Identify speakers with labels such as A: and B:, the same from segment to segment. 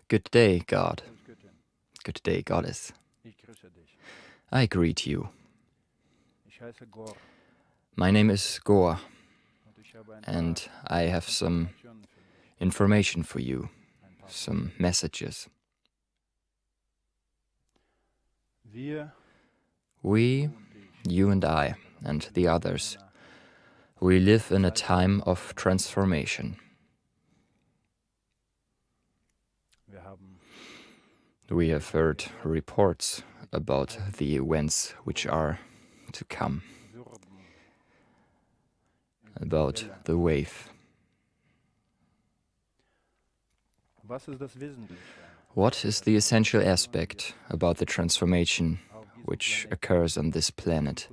A: Good day, God. Good day, Goddess. I greet you. My name is GOR, and I have some information for you, some messages. We, you and I, and the others, we live in a time of transformation. We have heard reports about the events which are to come, about the wave. What is the essential aspect about the transformation which occurs on this planet,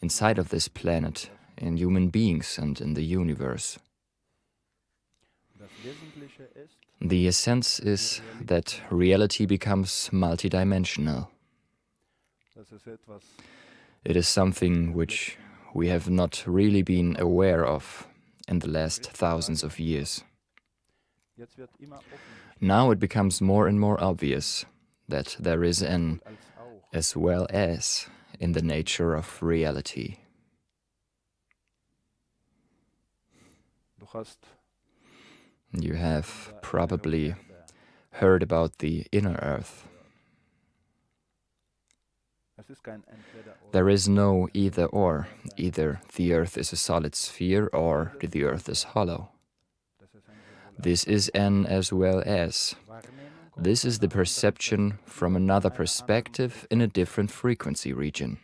A: inside of this planet, in human beings and in the universe? The essence is that reality becomes multidimensional. It is something which we have not really been aware of in the last thousands of years. Now it becomes more and more obvious that there is an as well as in the nature of reality. You have probably heard about the inner earth. There is no either or. Either the earth is a solid sphere or the earth is hollow. This is an as well as. This is the perception from another perspective in a different frequency region.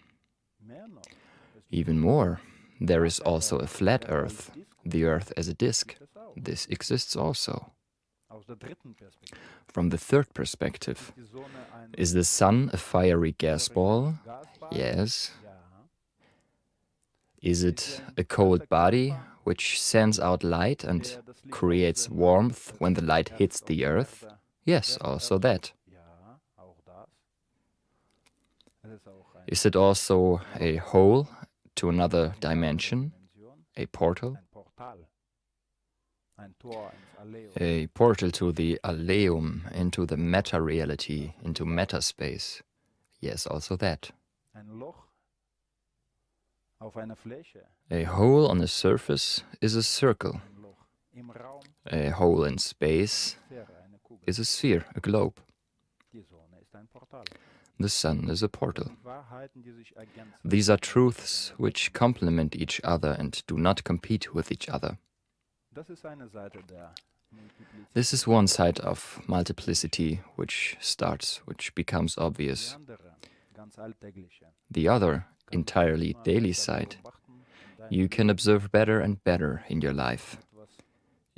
A: Even more, there is also a flat earth, the earth as a disk. This exists also. From the third perspective, is the sun a fiery gas ball? Yes. Is it a cold body which sends out light and creates warmth when the light hits the earth? Yes, also that. Is it also a hole to another dimension, a portal? A portal to the alleum, into the meta-reality, into meta-space. Yes, also that. A hole on a surface is a circle. A hole in space is a sphere, a globe. The sun is a portal. These are truths which complement each other and do not compete with each other. This is one side of multiplicity which becomes obvious. The other, entirely daily side, you can observe better and better in your life.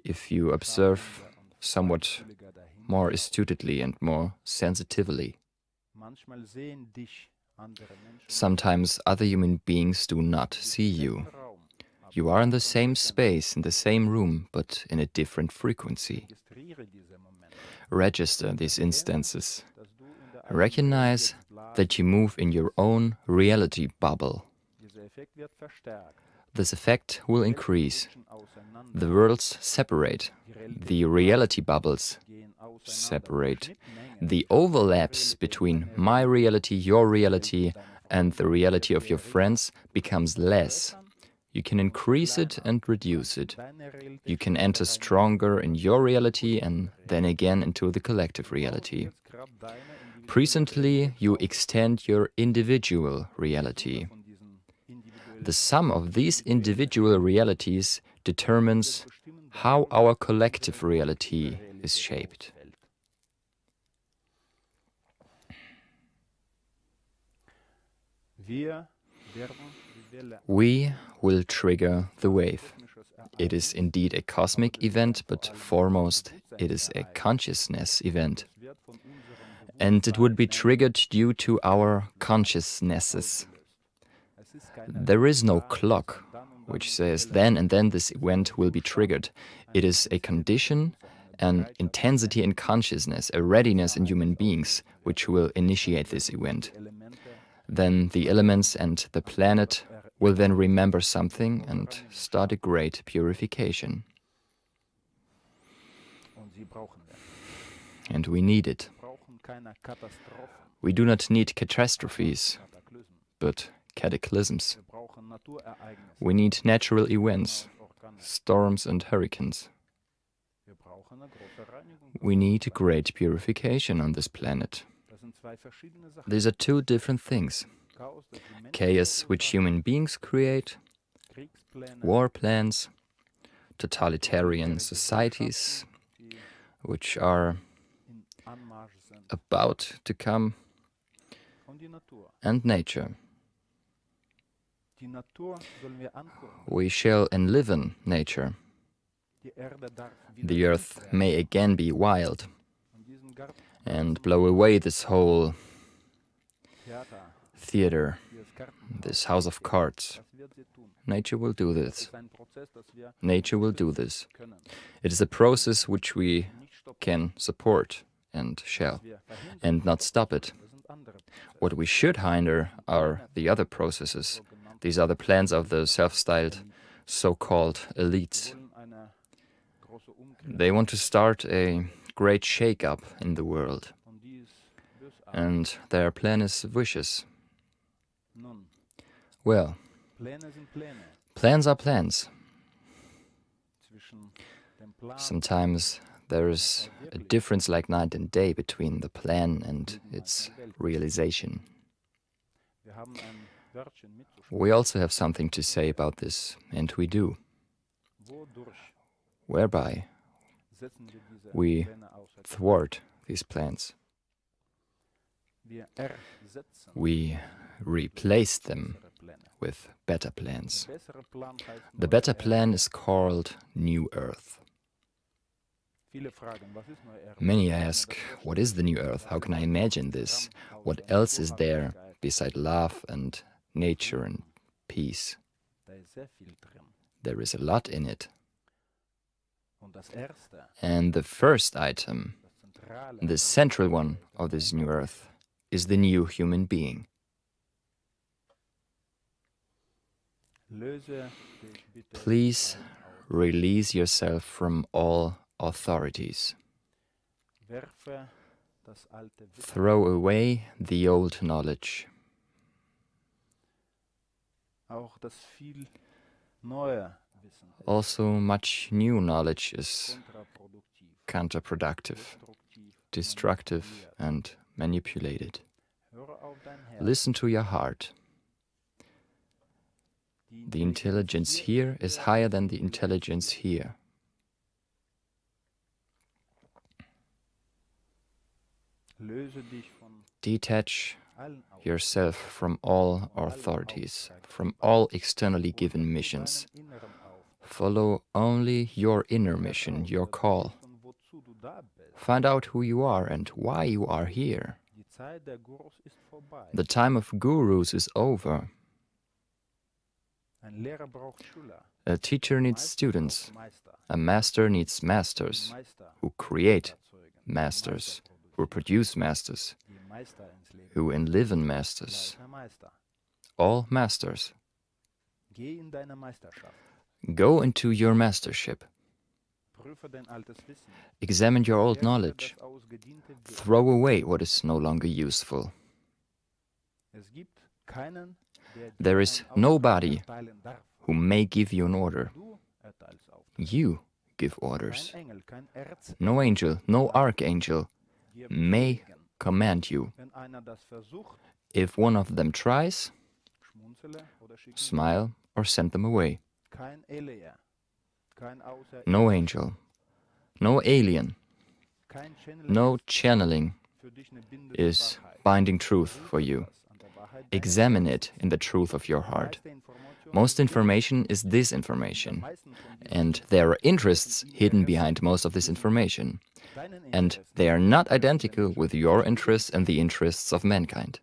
A: If you observe somewhat more astutely and more sensitively. Sometimes other human beings do not see you. You are in the same space, in the same room, but in a different frequency. Register these instances. Recognize that you move in your own reality bubble. This effect will increase. The worlds separate. The reality bubbles separate. The overlaps between my reality, your reality, and the reality of your friends becomes less. You can increase it and reduce it. You can enter stronger in your reality and then again into the collective reality. Presently, you extend your individual reality. The sum of these individual realities determines how our collective reality is shaped. We will trigger the wave. It is indeed a cosmic event, but foremost, it is a consciousness event. And it would be triggered due to our consciousnesses. There is no clock which says then and then this event will be triggered. It is a condition, an intensity in consciousness, a readiness in human beings which will initiate this event. Then the elements and the planet will then remember something and start a great purification. and we need it. We do not need catastrophes, but cataclysms. We need natural events, storms and hurricanes. We need great purification on this planet. These are two different things. Chaos which human beings create, war plans, totalitarian societies which are about to come, and nature. We shall enliven nature. The earth may again be wild and blow away this whole theater, this house of cards. Nature will do this. Nature will do this. It is a process which we can support and shall, and not stop it. What we should hinder are the other processes. These are the plans of the self-styled so-called elites. They want to start a great shake-up in the world, and their plan is vicious. Well, plans are plans. Sometimes there is a difference like night and day between the plan and its realization. We also have something to say about this, and we do. Whereby we thwart these plans. We replace them with better plans. The better plan is called New Earth. Many ask, what is the New Earth? How can I imagine this? What else is there beside love and nature and peace? There is a lot in it. And the first item, the central one of this New Earth, is the new human being. Please release yourself from all authorities. Throw away the old knowledge. Also, much new knowledge is counterproductive, destructive, and manipulated. Listen to your heart. The intelligence here is higher than the intelligence here. Detach yourself from all authorities, from all externally given missions. Follow only your inner mission, your call. Find out who you are and why you are here. The time of gurus is over. A teacher needs students. A master needs masters who create masters, who produce masters, who enliven masters. All masters. Go into your mastership. Examine your old knowledge. Throw away what is no longer useful. There is nobody who may give you an order. You give orders. No angel, no archangel may command you. If one of them tries, smile or send them away. No angel, no alien, no channeling is binding truth for you. Examine it in the truth of your heart. Most information is disinformation, and there are interests hidden behind most of this information, and they are not identical with your interests and the interests of mankind.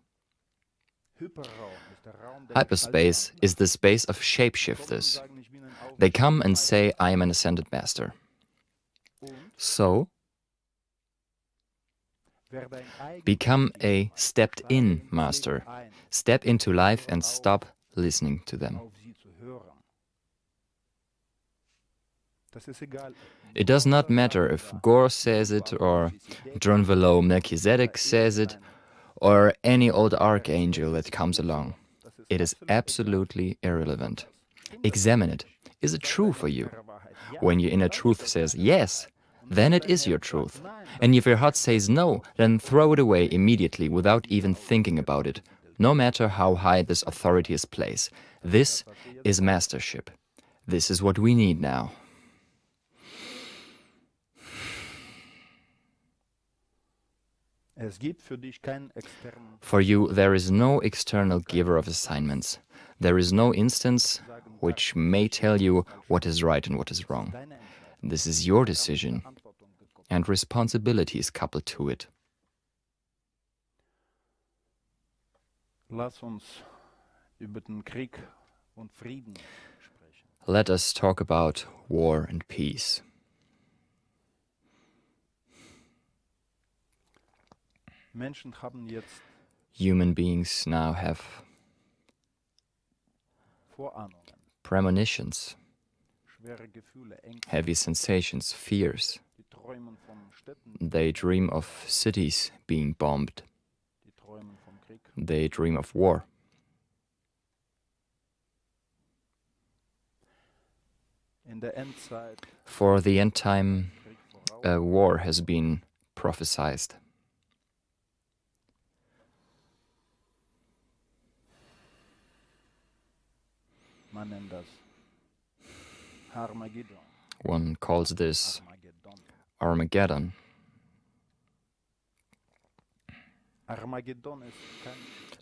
A: Hyperspace is the space of shapeshifters. They come and say, I am an ascended master. So, become a stepped-in master. Step into life and stop listening to them. It does not matter if GOR says it, or Drunvalo Melchizedek says it, or any old archangel that comes along. It is absolutely irrelevant. Examine it. Is it true for you? When your inner truth says yes, then it is your truth. And if your heart says no, then throw it away immediately without even thinking about it, no matter how high this authority is placed. This is mastership. This is what we need now. For you, there is no external giver of assignments. There is no instance which may tell you what is right and what is wrong. This is your decision, and responsibility is coupled to it. Let us talk about war and peace. Human beings now have premonitions, heavy sensations, fears. They dream of cities being bombed. They dream of war. For the end time, a war has been prophesied. One calls this Armageddon.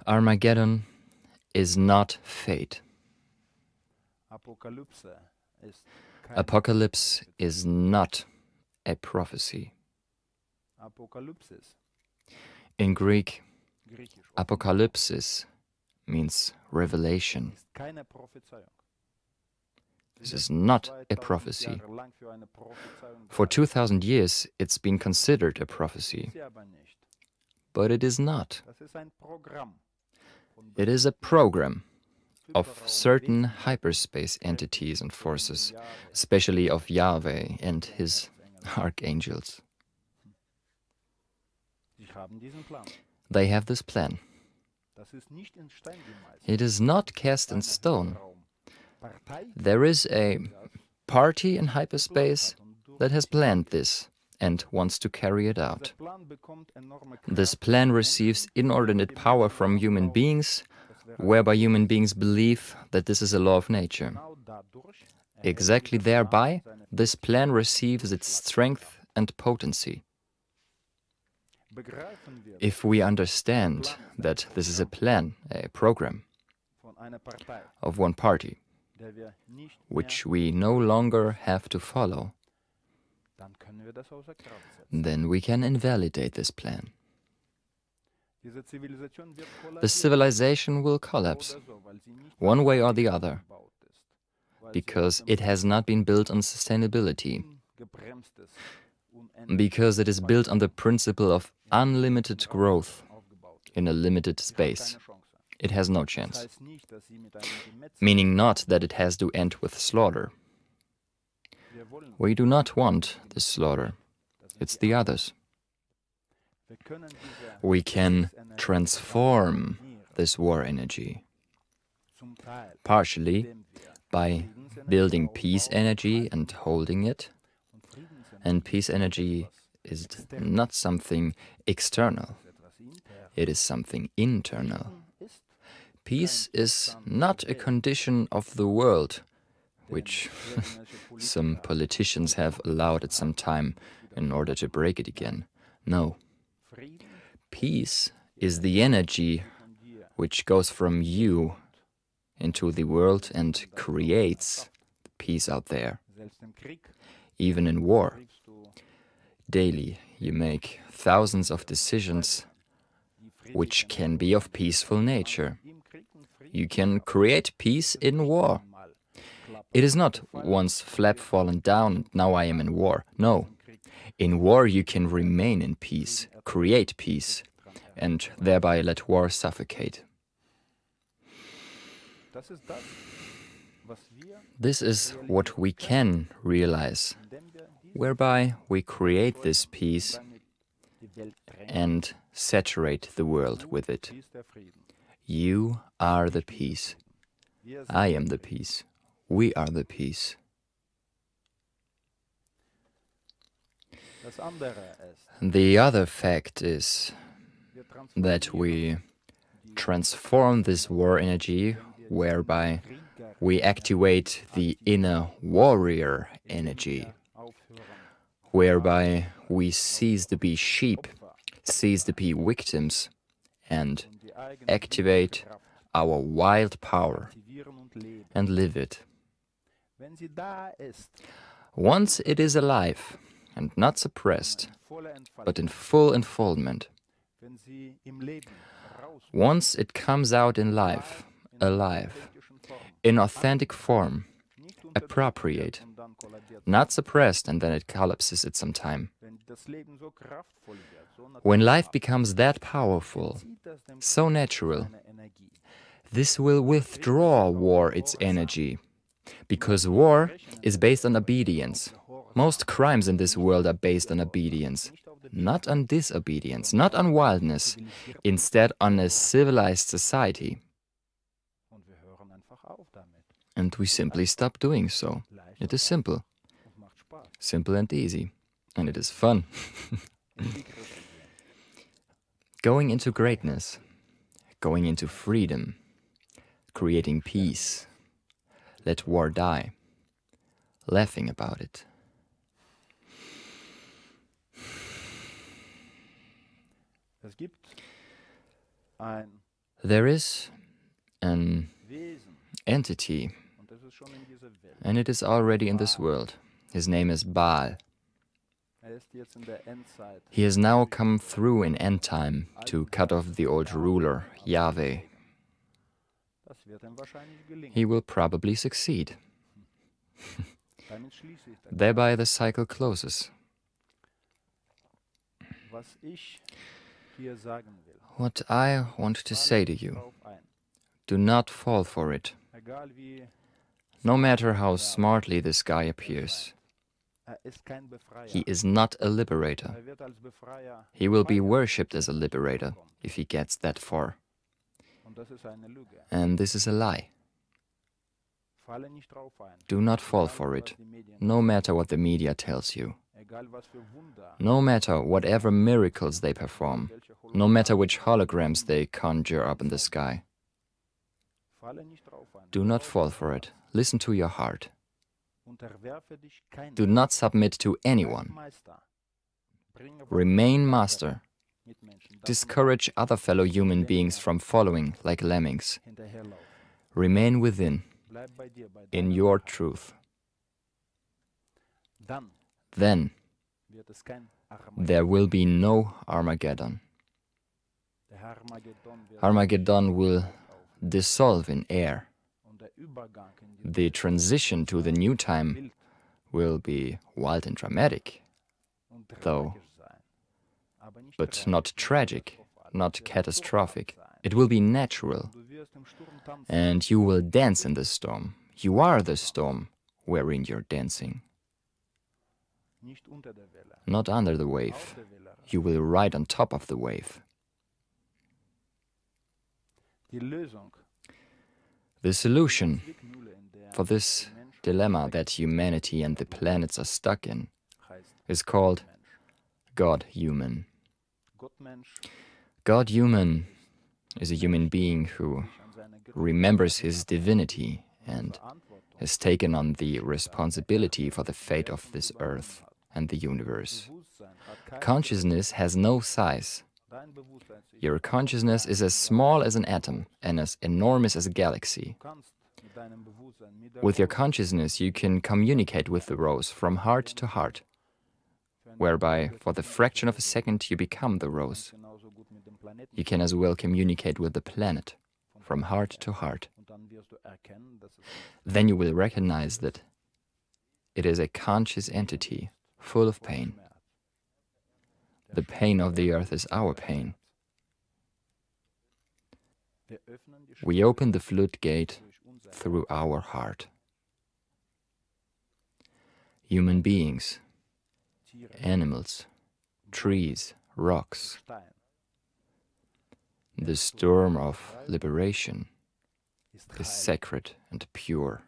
A: Armageddon is not fate. Apocalypse is not a prophecy. In Greek, apocalypsis means revelation. This is not a prophecy. For 2000 years, it's been considered a prophecy. But it is not. It is a program of certain hyperspace entities and forces, especially of Yahweh and his archangels. They have this plan. It is not cast in stone. There is a party in hyperspace that has planned this and wants to carry it out. This plan receives inordinate power from human beings, whereby human beings believe that this is a law of nature. Exactly thereby, this plan receives its strength and potency. If we understand that this is a plan, a program of one party, which we no longer have to follow, then we can invalidate this plan. The civilization will collapse, one way or the other, because it has not been built on sustainability, because it is built on the principle of unlimited growth in a limited space. It has no chance. Meaning not that it has to end with slaughter. We do not want this slaughter. It's the others. We can transform this war energy, partially by building peace energy and holding it. And peace energy is not something external. It is something internal. Peace is not a condition of the world, which some politicians have allowed at some time in order to break it again. No. Peace is the energy which goes from you into the world and creates peace out there. Even in war, daily you make thousands of decisions which can be of peaceful nature. You can create peace in war. It is not once flap fallen down, now I am in war. No. In war you can remain in peace, create peace, and thereby let war suffocate. This is what we can realize, whereby we create this peace and saturate the world with it. You are the peace. I am the peace. We are the peace. The other fact is that we transform this war energy, whereby we activate the inner warrior energy, whereby we cease to be sheep, cease to be victims, and activate our wild power and live it. Once it is alive and not suppressed, but in full unfoldment, once it comes out in life, alive, in authentic form, appropriate, not suppressed and then it collapses at some time. When life becomes that powerful, so natural, this will withdraw war its energy, because war is based on obedience. Most crimes in this world are based on obedience, not on disobedience, not on wildness, instead on a civilized society. And we simply stop doing so. It is simple. Simple and easy. And it is fun. Going into greatness, going into freedom, creating peace, let war die, laughing about it. There is an entity, and it is already in this world. His name is Baal. He has now come through in end time to cut off the old ruler, Yahweh. He will probably succeed. Thereby the cycle closes. What I want to say to you, do not fall for it. No matter how smartly this guy appears, he is not a liberator. He will be worshipped as a liberator if he gets that far. And this is a lie. Do not fall for it, no matter what the media tells you. No matter whatever miracles they perform, no matter which holograms they conjure up in the sky. Do not fall for it. Listen to your heart. Do not submit to anyone. Remain master. Discourage other fellow human beings from following like lemmings. Remain within, in your truth. Then there will be no Armageddon. Armageddon will dissolve in air. The transition to the new time will be wild and dramatic, though, but not tragic, not catastrophic. It will be natural, and you will dance in the storm. You are the storm wherein you're dancing. Not under the wave. You will ride on top of the wave. The solution for this dilemma that humanity and the planets are stuck in is called God-human. God-human is a human being who remembers his divinity and has taken on the responsibility for the fate of this earth and the universe. Consciousness has no size. Your consciousness is as small as an atom and as enormous as a galaxy. With your consciousness, you can communicate with the rose from heart to heart, whereby for the fraction of a second you become the rose. You can as well communicate with the planet from heart to heart. Then you will recognize that it is a conscious entity full of pain. The pain of the earth is our pain. We open the floodgate through our heart. human beings, animals, trees, rocks. The storm of liberation is sacred and pure.